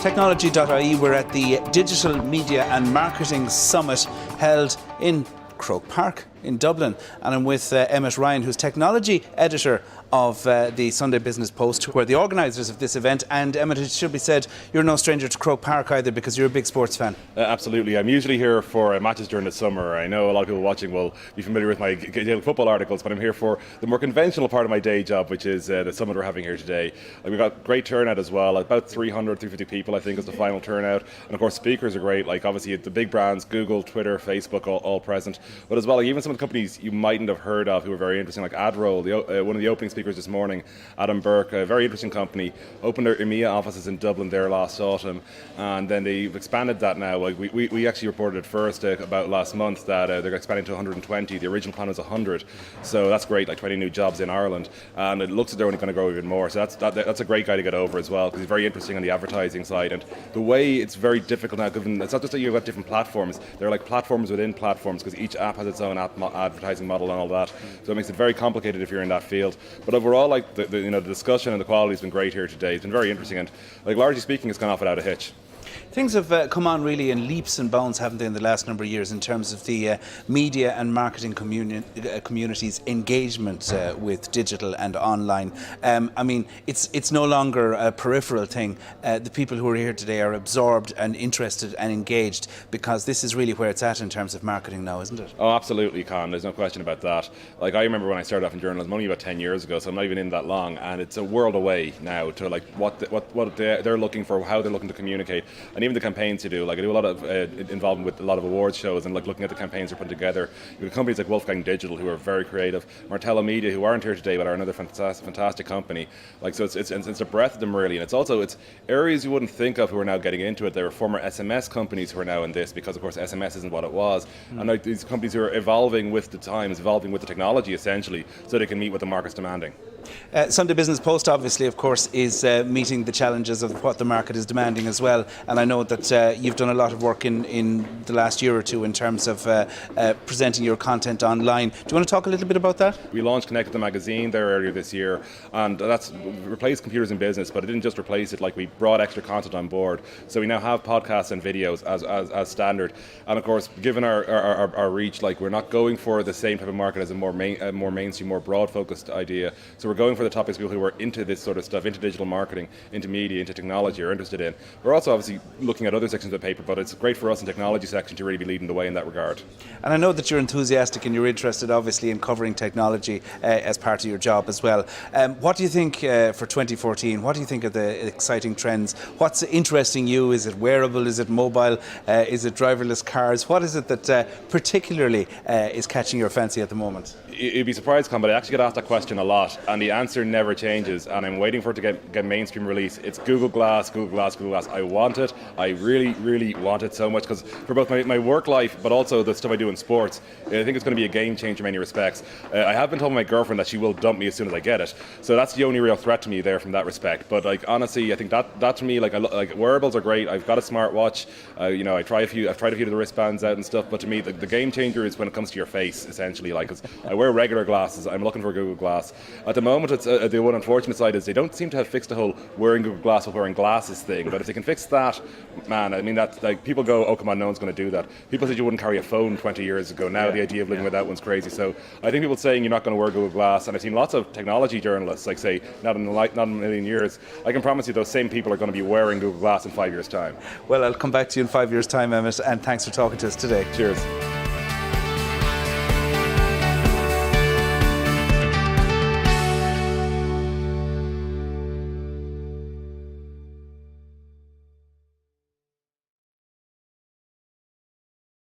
Technology.ie, we're at the Digital Media and Marketing Summit held in Croke Park in Dublin, and I'm with Emmet Ryan, who's technology editor of the Sunday Business Post, who are the organisers of this event. And Emmet, it should be said, you're no stranger to Croke Park either, because you're a big sports fan. Absolutely. I'm usually here for matches during the summer. I know a lot of people watching will be familiar with my daily football articles, but I'm here for the more conventional part of my day job, which is the summit we're having here today. We've got great turnout as well, about 350 people I think is the final turnout, and of course speakers are great, like obviously the big brands, Google, Twitter, Facebook, all present, but as well even some of the companies you mightn't have heard of who are very interesting, like AdRoll, one of the opening speakers this morning, Adam Burke, a very interesting company, opened their EMEA offices in Dublin there last autumn, and then they've expanded that now. Like we actually reported it first about last month that they're expanding to 120. The original plan was 100, so that's great, like 20 new jobs in Ireland, and it looks like they're only going to grow even more. So that's a great guy to get over as well, because he's very interesting on the advertising side, and the way it's very difficult now, given it's not just that you've got different platforms, they're like platforms within platforms, because each app has its own advertising model and all that, so it makes it very complicated if you're in that field. But overall, like the discussion and the quality has been great here today. It's been very interesting, and like largely speaking, it's gone off without a hitch. Things have come on really in leaps and bounds, haven't they, in the last number of years in terms of the media and marketing community's engagement with digital and online. I mean, it's no longer a peripheral thing. The people who are here today are absorbed and interested and engaged, because this is really where it's at in terms of marketing now, isn't it? Oh, absolutely, Con. There's no question about that. Like, I remember when I started off in journalism only about 10 years ago, so I'm not even in that long, and it's a world away now to like what they're looking for, how they're looking to communicate. And even the campaigns you do, like I do a lot of involvement with a lot of awards shows, and like looking at the campaigns they're putting together. You have companies like Wolfgang Digital who are very creative, Martella Media who aren't here today but are another fantastic company. Like, so it's a breadth of them really, and it's areas you wouldn't think of who are now getting into it. There were former SMS companies who are now in this, because of course SMS isn't what it was, and like these companies who are evolving with the times, evolving with the technology essentially, so they can meet what the market's demanding. Sunday Business Post, obviously, of course, is meeting the challenges of what the market is demanding as well. And I know that you've done a lot of work in the last year or two in terms of presenting your content online. Do you want to talk a little bit about that? We launched Connected the magazine there earlier this year, and that's replaced computers in business, but it didn't just replace it. Like, we brought extra content on board. So we now have podcasts and videos as standard. And of course, given our reach, like, we're not going for the same type of market as a more mainstream, more broad-focused idea. So we're going for the topics people who are into this sort of stuff, into digital marketing, into media, into technology, are interested in. We're also obviously looking at other sections of the paper, but it's great for us in technology section to really be leading the way in that regard. And I know that you're enthusiastic and you're interested obviously in covering technology as part of your job as well. What do you think for 2014? What do you think are the exciting trends? What's interesting you? Is it wearable? Is it mobile? Is it driverless cars? What is it that particularly is catching your fancy at the moment? You'd be surprised, Con, but I actually get asked that question a lot, and the answer never changes, and I'm waiting for it to get mainstream release. It's Google Glass, Google Glass, Google Glass. I want it. I really, really want it so much, because for both my work life, but also the stuff I do in sports, I think it's going to be a game changer in many respects. I have been told by my girlfriend that she will dump me as soon as I get it, so that's the only real threat to me there from that respect. But like, honestly, I think that to me, like wearables are great. I've got a smartwatch. I've tried a few of the wristbands out and stuff, but to me, the game changer is when it comes to your face, essentially. Like, 'cause I wear regular glasses. I'm looking for Google Glass. At the moment, it's the one unfortunate side is they don't seem to have fixed the whole wearing Google Glass while wearing glasses thing. But if they can fix that, man, I mean, that's like, people go, oh come on, no one's going to do that. People said you wouldn't carry a phone 20 years ago. Now the idea of living without one's crazy. So I think people saying you're not going to wear Google Glass, and I've seen lots of technology journalists like say not in a million years. I can promise you those same people are going to be wearing Google Glass in 5 years' time. Well, I'll come back to you in 5 years' time, Emmet, and thanks for talking to us today. Cheers.